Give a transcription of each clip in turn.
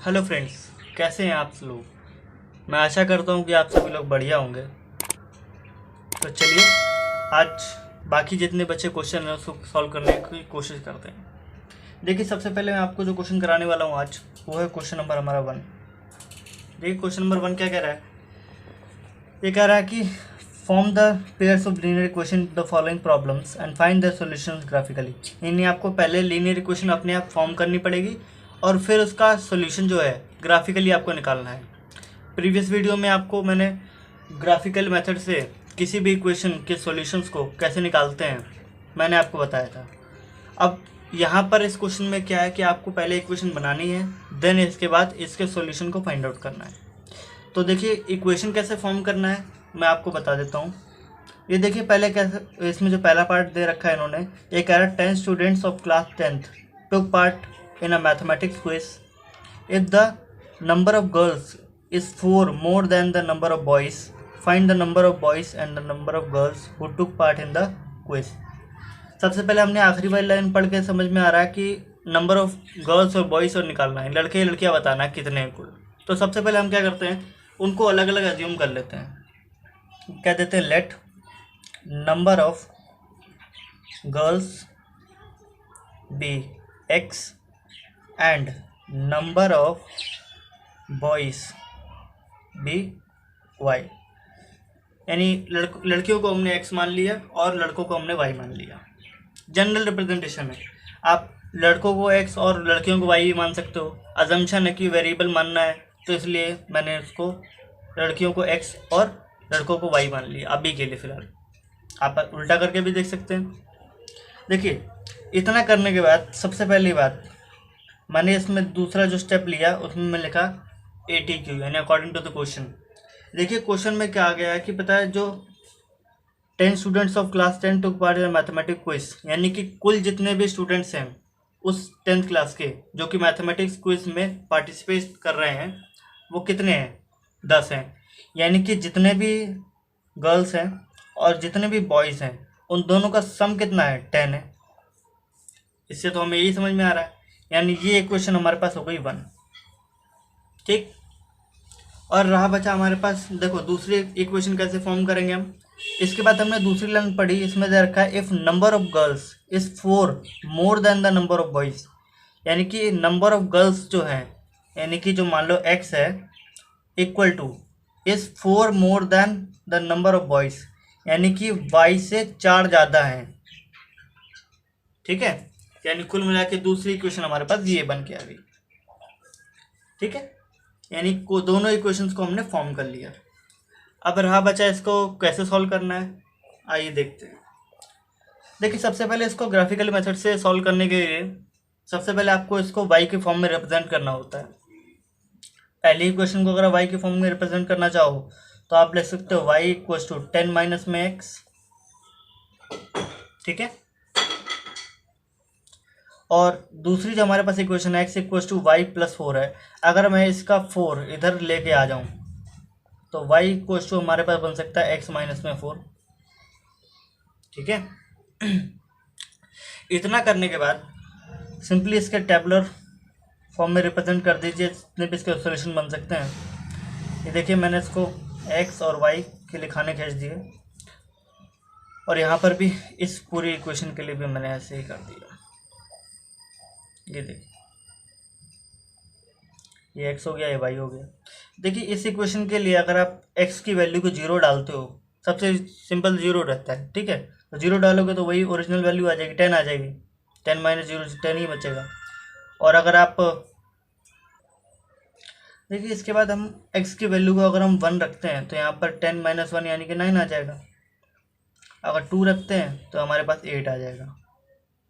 Hello friends, कैसे हैं आप लोग। मैं आशा करता हूं कि आप सभी लोग बढ़िया होंगे। तो चलिए आज बाकी जितने बच्चे क्वेश्चन हैं उसको सॉल्व करने की कोशिश करते हैं। देखिए, सबसे पहले मैं आपको जो क्वेश्चन कराने वाला हूं आज वो है क्वेश्चन नंबर हमारा 1। देखिए क्वेश्चन नंबर 1 क्या कह रहा है। ये कह रहा है कि form the pairs of linear equation the following problems and find the solutions graphically. यानी आपको पहले लीनियर इक्वेशन अपने आप फॉर्म करनी पड़ेगी और फिर उसका सॉल्यूशन जो है ग्राफिकली आपको निकालना है। प्रीवियस वीडियो में आपको मैंने ग्राफिकल मेथड से किसी भी इक्वेशन के सॉल्यूशंस को कैसे निकालते हैं मैंने आपको बताया था। अब यहाँ पर इस क्वेश्चन में क्या है कि आपको पहले इक्वेशन बनानी है, देन इसके बाद इसके सॉल्यूशन को फाइंड आउट करना है। तो देखिए इक्वेशन कैसे फॉर्म करना है मैं आपको बता देता हूँ। ये देखिए पहले कैसे, इसमें जो पहला पार्ट दे रखा है इन्होंने, ये कह रहा है 10 students of class 10th took part in a mathematics quiz. If the number of girls is 4 more than the number of boys, find the number of boys and the number of girls who took part in the quiz. सबसे पहले हमने आखिरी वाली line पढ़ के समझ में आ रहा है कि नंबर ऑफ गर्ल्स और बॉयज और निकालना है, लड़के लड़कियां बताना है कितने हैं कुल। तो सबसे पहले हम क्या करते हैं, उनको अलग अलग अज्यूम कर लेते हैं। कह देते हैं let number of girls be x and number of boys be y. यानी लड़कियों को हमने एक्स मान लिया और लड़कों को हमने वाई मान लिया। जनरल रिप्रेजेंटेशन है, आप लड़कों को एक्स और लड़कियों को वाई भी मान सकते हो। अजम्पशन है कि वेरिएबल मानना है, तो इसलिए मैंने उसको लड़कियों को एक्स और लड़कों को वाई मान लिया अभी के लिए फ़िलहाल। आप उल्टा करके भी देख सकते हैं। देखिए इतना करने के बाद सबसे पहली बात मैंने इसमें दूसरा जो स्टेप लिया उसमें मैं लिखा ATQ यानी अकॉर्डिंग टू द क्वेश्चन। देखिए क्वेश्चन में क्या आ गया है कि पता है, जो 10 students of class 10 took part in mathematics quiz, यानी कि कुल जितने भी स्टूडेंट्स हैं उस 10th क्लास के जो कि मैथमेटिक्स क्विज में पार्टिसिपेट कर रहे हैं वो कितने हैं, 10 हैं। यानी कि जितने भी गर्ल्स हैं और जितने भी बॉयज़ हैं उन दोनों का सम कितना है, 10 है। इससे तो हमें यही समझ में आ रहा है, यानी ये इक्वेशन हमारे पास हो गई 1। ठीक, और रहा बचा हमारे पास, देखो दूसरी इक्वेशन कैसे फॉर्म करेंगे हम। इसके बाद हमने दूसरी लाइन पढ़ी, इसमें दे रखा है if number of girls is 4 more than the number of boys. यानी कि नंबर ऑफ गर्ल्स जो है, यानी कि जो मान लो x है, equal two is 4 more than the number of boys, यानी कि y से 4 ज़्यादा है। ठीक है, यानी कुल मिला के दूसरी इक्वेशन हमारे पास ये बन के आ गई। ठीक है, यानी दोनों इक्वेशंस को हमने फॉर्म कर लिया। अब रहा बचा इसको कैसे सॉल्व करना है, आइए देखते हैं। देखिए सबसे पहले इसको ग्राफिकल मेथड से सॉल्व करने के लिए सबसे पहले आपको इसको y के फॉर्म में रिप्रेजेंट करना होता है। पहली इक्वेशन को अगर y के फॉर्म में रिप्रेजेंट करना चाहो तो आप लिख सकते हो y इक्वल टू 10 माइनस में x। ठीक है, और दूसरी जो हमारे पास इक्वेशन है x equal to y plus 4 है। अगर मैं इसका 4 इधर लेके आ जाऊं तो y इक्वल टू हमारे पास बन सकता है x माइनस में 4। ठीक है, इतना करने के बाद सिंपली इसके टेबुलर फॉर्म में रिप्रेजेंट कर दीजिए जितने भी इसके सॉल्यूशन बन सकते हैं। ये देखिए मैंने इसको x और y के लिए खाने खींच दिए और यहाँ पर भी इस पूरी इक्वेशन के लिए भी मैंने ऐसे ही कर दिया। ये देखिए ये x हो गया, ये y हो गया। देखिए इस इक्वेशन के लिए अगर आप x की वैल्यू को 0 डालते हो, सबसे सिंपल 0 रहता है। ठीक है, तो 0 डालोगे तो वही ओरिजिनल वैल्यू आ जाएगी, 10 आ जाएगी। 10 माइनस 0 से 10 ही बचेगा। और अगर आप देखिए इसके बाद हम x की वैल्यू को अगर हम 1 रखते हैं तो यहाँ पर 10 माइनस 1 यानी कि 9 आ जाएगा। अगर 2 रखते हैं तो हमारे पास 8 आ जाएगा।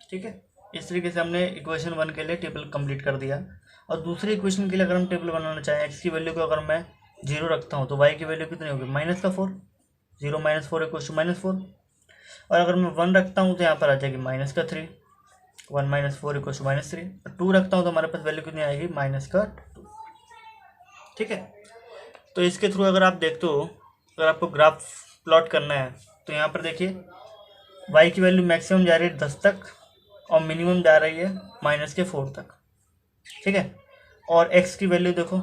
ठीक है, इस तरीके से हमने इक्वेशन 1 के लिए टेबल कंप्लीट कर दिया। और दूसरी इक्वेशन के लिए अगर हम टेबल बनाना चाहें, x की वैल्यू को अगर मैं 0 रखता हूँ तो y की वैल्यू कितनी होगी, माइनस का 4। 0 माइनस 4 इक्वल टू माइनस 4। और अगर मैं 1 रखता हूँ तो यहाँ पर आ जाएगी माइनस का 3। 1 माइनस 4 इक्वल टू माइनस 3। और 2 रखता हूँ तो हमारे पास वैल्यू कितनी आएगी, माइनस का 2। ठीक है, तो इसके थ्रू अगर आप देखते हो, अगर आपको ग्राफ प्लॉट करना है तो यहाँ पर देखिए y की वैल्यू मैक्सिमम जा रही है 10 तक और मिनिमम जा रही है -4 तक। ठीक है, और एक्स की वैल्यू देखो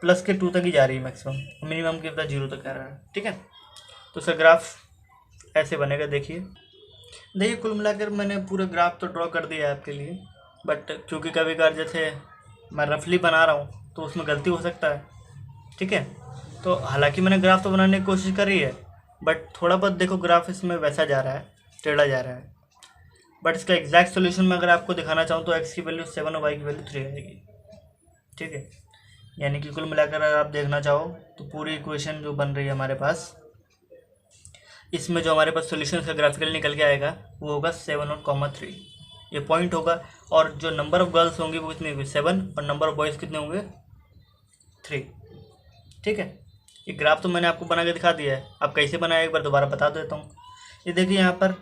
प्लस के 2 तक ही जा रही है मैक्सिमम, मिनिमम के पता 0 तक आ रहा है। ठीक है, तो उसका ग्राफ ऐसे बनेगा। देखिए कुल मिलाकर मैंने पूरा ग्राफ तो ड्रॉ कर दिया है आपके लिए, बट चूँकि कभी कभार जैसे मैं रफली बना रहा हूँ तो उसमें गलती हो सकता है। ठीक है, तो हालांकि मैंने ग्राफ तो बनाने की कोशिश करी है, बट थोड़ा बहुत देखो ग्राफ इसमें वैसा जा रहा है, टेढ़ा जा रहा है। बट इसका एग्जैक्ट सोल्यूशन में अगर आपको दिखाना चाहूँ तो एक्स की वैल्यू 7 और वाई की वैल्यू 3 आएगी। ठीक है, यानी कि कुल मिलाकर अगर आप देखना चाहो तो पूरी इक्वेशन जो बन रही है हमारे पास, इसमें जो हमारे पास सोल्यूशन का ग्राफिकल निकल के आएगा वो होगा 7 और कॉमा 3, ये पॉइंट होगा। और जो नंबर ऑफ गर्ल्स होंगी वो कितनी होंगी 7, और नंबर ऑफ बॉयज़ कितने होंगे 3। ठीक है, ये ग्राफ तो मैंने आपको बना के दिखा दिया है, अब कैसे बनाया एक बार दोबारा बता देता हूँ। ये देखिए यहाँ पर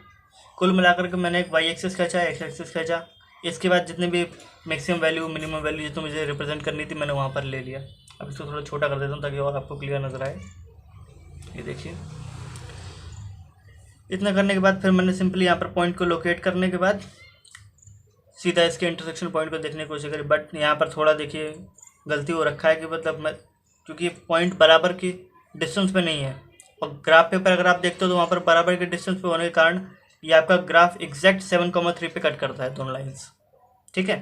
कुल मिलाकर के मैंने एक वाई एक्सिस खींचा, एक्स एक्सिस खींचा, इसके बाद जितने भी मैक्सिमम वैल्यू मिनिमम वैल्यू जितनी मुझे रिप्रेजेंट करनी थी मैंने वहाँ पर ले लिया। अब इसको थोड़ा छोटा कर देता हूँ ताकि और आपको क्लियर नज़र आए। ये देखिए, इतना करने के बाद फिर मैंने सिंपली यहाँ पर पॉइंट को लोकेट करने के बाद सीधा इसके इंटरसेक्शन पॉइंट को देखने की कोशिश करी, बट यहाँ पर थोड़ा देखिए गलती हो रखा है कि मतलब मैं, क्योंकि पॉइंट बराबर की डिस्टेंस पे नहीं है, और ग्राफ पेपर अगर आप देखते हो तो वहाँ पर बराबर के डिस्टेंस पे होने के कारण ये आपका ग्राफ एग्जैक्ट 7,3 पे कट करता है दोनों लाइन्स। ठीक है,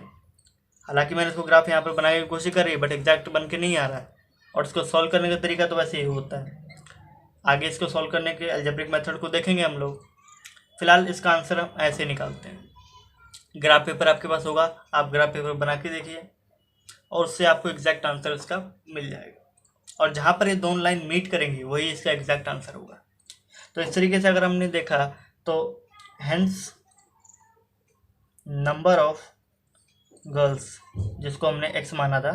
हालांकि मैंने इसको ग्राफ यहाँ पर बनाने की कोशिश करी है बट एग्जैक्ट बन के नहीं आ रहा है, और इसको सॉल्व करने का तरीका तो वैसे ही होता है। आगे इसको सॉल्व करने के अलजेब्रिक मेथड को देखेंगे हम लोग। फिलहाल इसका आंसर हम ऐसे निकालते हैं। ग्राफ पेपर आपके पास होगा, आप ग्राफ पेपर बना के देखिए और उससे आपको एग्जैक्ट आंसर इसका मिल जाएगा, और जहाँ पर ये दोनों लाइन मीट करेंगी वही इसका एग्जैक्ट आंसर होगा। तो इस तरीके से अगर हमने देखा तो हेंस नंबर ऑफ गर्ल्स जिसको हमने एक्स माना था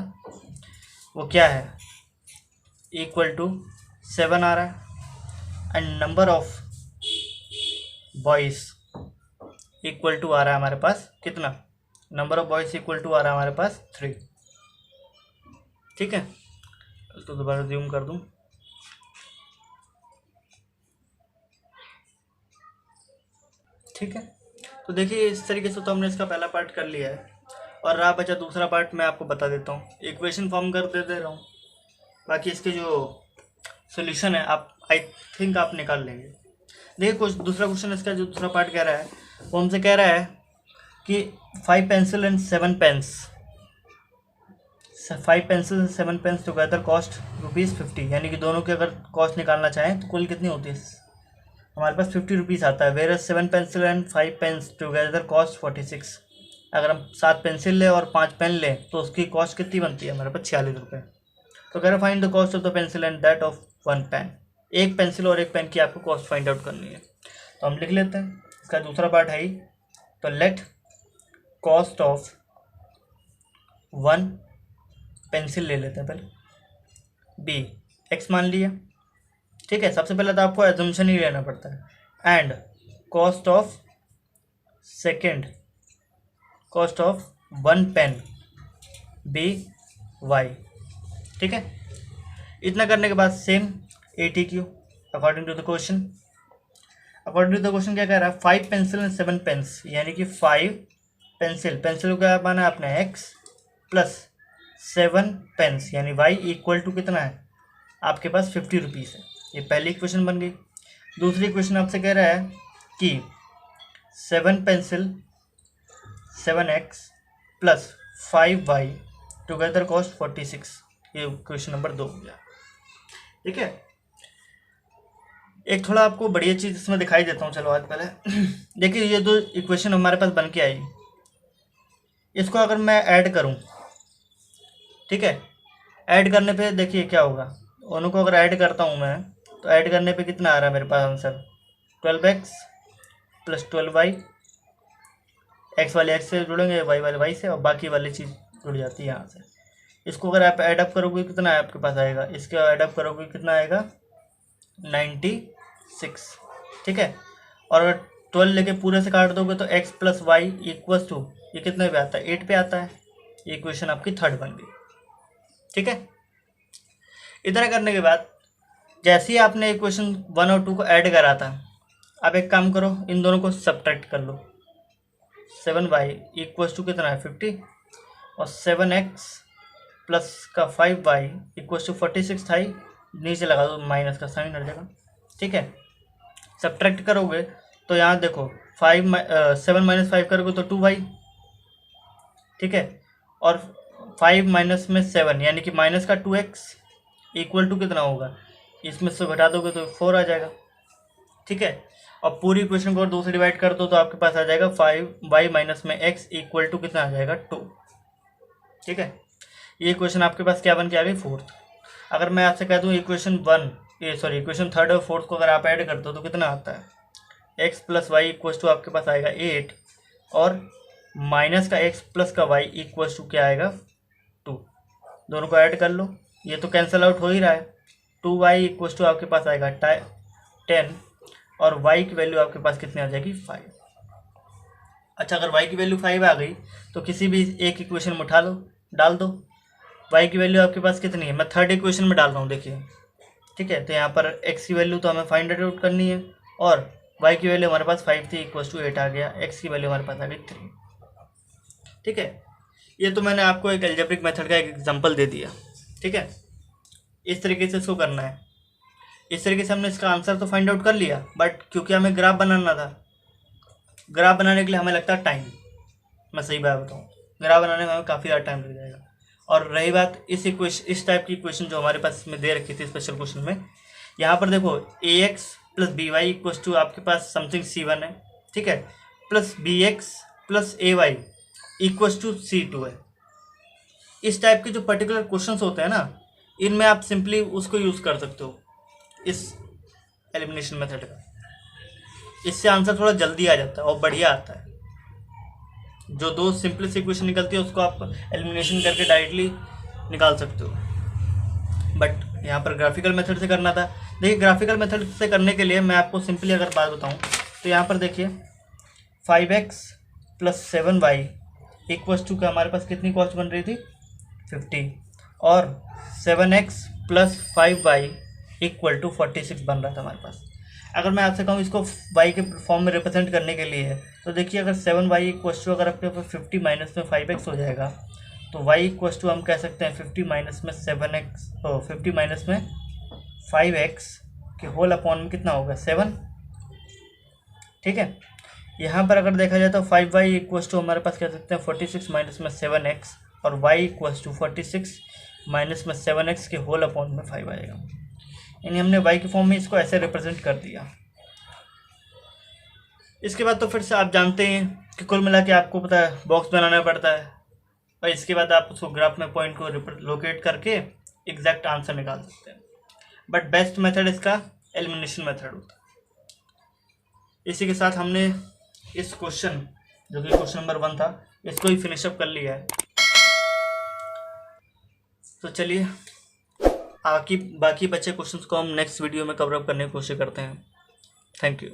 वो क्या है, इक्वल टू 7 आ रहा है, and number of boys equal to आ रहा है हमारे पास कितना, number of boys equal to आ रहा है हमारे पास 3। ठीक है, तो दोबारा जूम कर दूं। ठीक है, तो देखिए इस तरीके से तो हमने इसका पहला पार्ट कर लिया है, और रहा बचा दूसरा पार्ट। मैं आपको बता देता हूँ, इक्वेशन फॉर्म कर दे रहा हूँ, बाकी इसके जो सोल्यूशन है आप आई थिंक आप निकाल लेंगे। देखिए कुछ दूसरा क्वेश्चन इसका जो दूसरा पार्ट कह रहा है वो हमसे कह रहा है कि 5 pencil and 7 pens, 5 pencil and 7 pens together cost ₹50, यानी कि दोनों की अगर कॉस्ट निकालना चाहें तो कुल कितनी होती है, हमारे पास 50 रुपीज़ आता है। Where 7 pencil and 5 pens together cost 46। अगर हम 7 पेंसिल लें और 5 पेन लें तो उसकी कॉस्ट कितनी बनती है हमारे पास 46 रुपये। तो कह रहे find the cost of the pencil and that of 1 pen, एक पेंसिल और एक पेन की आपको कॉस्ट फाइंड आउट करनी है। तो हम लिख लेते हैं, इसका दूसरा पार्ट है ही, तो लेट कॉस्ट ऑफ 1 पेंसिल ले लेते हैं पहले, बी एक्स मान लिया। ठीक है, सबसे पहले तो आपको एजम्पशन ही लेना पड़ता है, and cost of second, cost of 1 pen be y. ठीक है, इतना करने के बाद same ATQ according to the question. According to the question क्या कह रहा है, 5 पेंसिल एंड 7 पेन्स, यानी कि 5 पेंसिल, पेंसिल को क्या माना है आपने x प्लस 7 पेन्स यानी y इक्वल टू कितना है आपके पास 50 रुपीज़ है। ये पहली इक्वेशन बन गई। दूसरी इक्वेशन आपसे कह रहा है कि 7 pencil 7x plus 5y together cost 46, ये क्वेश्चन नंबर 2 हो गया। ठीक है, एक थोड़ा आपको बढ़िया चीज़ इसमें दिखाई देता हूँ। चलो आज पहले देखिए ये 2 इक्वेशन हमारे पास बन के आई, इसको अगर मैं ऐड करूँ, ठीक है, ऐड करने पे देखिए क्या होगा, दोनों को अगर ऐड करता हूँ मैं तो ऐड करने पे कितना आ रहा है मेरे पास answer, 12x plus 12y, x वाले एक्स से जुड़ेंगे, वाई वाले वाई से, और बाकी वाली चीज़ जुड़ जाती है यहाँ से। इसको अगर आप ऐड अप करोगे कितना है आपके पास आएगा, इसका ऐड अप करोगे कितना आएगा 96। ठीक है, और अगर 12 लेके पूरे से काट दोगे तो x plus y equals to ये कितने पे आता है 8 पे आता है। ये इक्वेशन आपकी 3rd बन गई। ठीक है, इतना करने के बाद जैसे ही आपने इक्वेशन 1 और 2 को ऐड करा था, आप एक काम करो, इन दोनों को सब्ट्रैक्ट कर लो। 7y इक्वल्स टू कितना है 50, और 7x प्लस का 5y इक्वल टू 46 था ही, नीचे लगा दो माइनस का साइन हर जगह। ठीक है, सब्ट्रैक्ट करोगे तो यहाँ देखो 7 माइनस 5 करोगे तो 2y। ठीक है, और 5 माइनस में 7 यानी कि माइनस का 2x इक्वल टू कितना होगा, इसमें से घटा दोगे तो 4 आ जाएगा। ठीक है, और पूरी इक्वेशन को और 2 से डिवाइड कर दो तो आपके पास आ जाएगा 5y माइनस में x इक्वल टू कितना आ जाएगा 2। ठीक है, ये इक्वेशन आपके पास क्या बन के आ गई, फोर्थ। अगर मैं आपसे कह दूँ इक्वेशन थर्ड और फोर्थ को अगर आप ऐड कर दो तो कितना आता है, x plus y equal to आपके पास आएगा 8 और माइनस का x प्लस का y इक्वल टू क्या आएगा 2। दोनों को ऐड कर लो, ये तो कैंसिल आउट हो ही रहा है। 2y इक्वल टू आपके पास आएगा 10 और y की वैल्यू आपके पास कितनी आ जाएगी 5। अच्छा, अगर y की वैल्यू 5 आ गई तो किसी भी एक इक्वेशन में उठा लो, डाल दो। y की वैल्यू आपके पास कितनी है, मैं थर्ड इक्वेशन में डाल रहा हूँ, देखिए। ठीक है, तो यहाँ पर x की वैल्यू तो हमें फाइंड आउट करनी है और y की वैल्यू हमारे पास 5 थी इक्वल टू 8 आ गया, x की वैल्यू हमारे पास आ गई 3। ठीक है, ये तो मैंने आपको एक अलजेब्रिक मेथड का एक एग्जांपल दे दिया। ठीक है, इस तरीके से इसको करना है। इस तरीके से हमने इसका आंसर तो फाइंड आउट कर लिया, बट क्योंकि हमें ग्राफ बनाना था, ग्राफ बनाने के लिए हमें लगता है टाइम। मैं सही बात बताऊँ, ग्राफ बनाने में हमें काफ़ी ज़्यादा टाइम लग जाएगा। और रही बात इस टाइप की इक्वेशन जो हमारे पास में दे रखी थी स्पेशल क्वेश्चन में, यहाँ पर देखो ax plus b y equal to आपके पास समथिंग c1 है। ठीक है, plus bx plus a y equal to c2 है। इस टाइप के जो पर्टिकुलर क्वेश्चंस होते हैं ना, इनमें आप सिंपली उसको यूज़ कर सकते हो, इस एलिमिनेशन मेथड का। इससे आंसर थोड़ा जल्दी आ जाता है और बढ़िया आता है। जो दो सिंपलेस्ट इक्वेशन निकलती है उसको आप एलिमिनेशन करके डायरेक्टली निकाल सकते हो, बट यहाँ पर ग्राफिकल मेथड से करना था। देखिए, ग्राफिकल मेथड से करने के लिए मैं आपको सिंपली अगर बात बताऊँ तो यहाँ पर देखिए 5x plus 7y equal to का हमारे पास कितनी कॉस्ट बन रही थी 50 और 7x plus 5y equal to 46 बन रहा था हमारे पास। अगर मैं आपसे कहूँ इसको y के फॉर्म में रिप्रेजेंट करने के लिए, तो देखिए अगर 7y इक्वल टू अगर आपके पास 50 माइनस में 5x हो जाएगा तो y इक्वल टू हम कह सकते हैं 50 माइनस में 7x, 50 माइनस में 5x के होल अपॉन में कितना होगा 7। ठीक है, यहाँ पर अगर देखा जाए तो 5y इक्वल टू हमारे पास कह सकते हैं 46 माइनस में 7x और y इक्वल टू 46 माइनस में 7x के होल अपॉन में 5 आएगा। यानी हमने y के फॉर्म में इसको ऐसे रिप्रेजेंट कर दिया। इसके बाद तो फिर से आप जानते हैं कि कुल मिला के आपको पता है बॉक्स बनाना पड़ता है और इसके बाद आप उसको ग्राफ में पॉइंट को लोकेट करके एग्जैक्ट आंसर निकाल सकते हैं। बट बेस्ट मेथड इसका एलिमिनेशन मेथड होता है। इसी के साथ हमने इस क्वेश्चन जो कि क्वेश्चन नंबर 1 था इसको ही फिनिश अप कर लिया है। तो चलिए बाकी बचे क्वेश्चंस को हम नेक्स्ट वीडियो में कवर अप करने की कोशिश करते हैं। Thank you.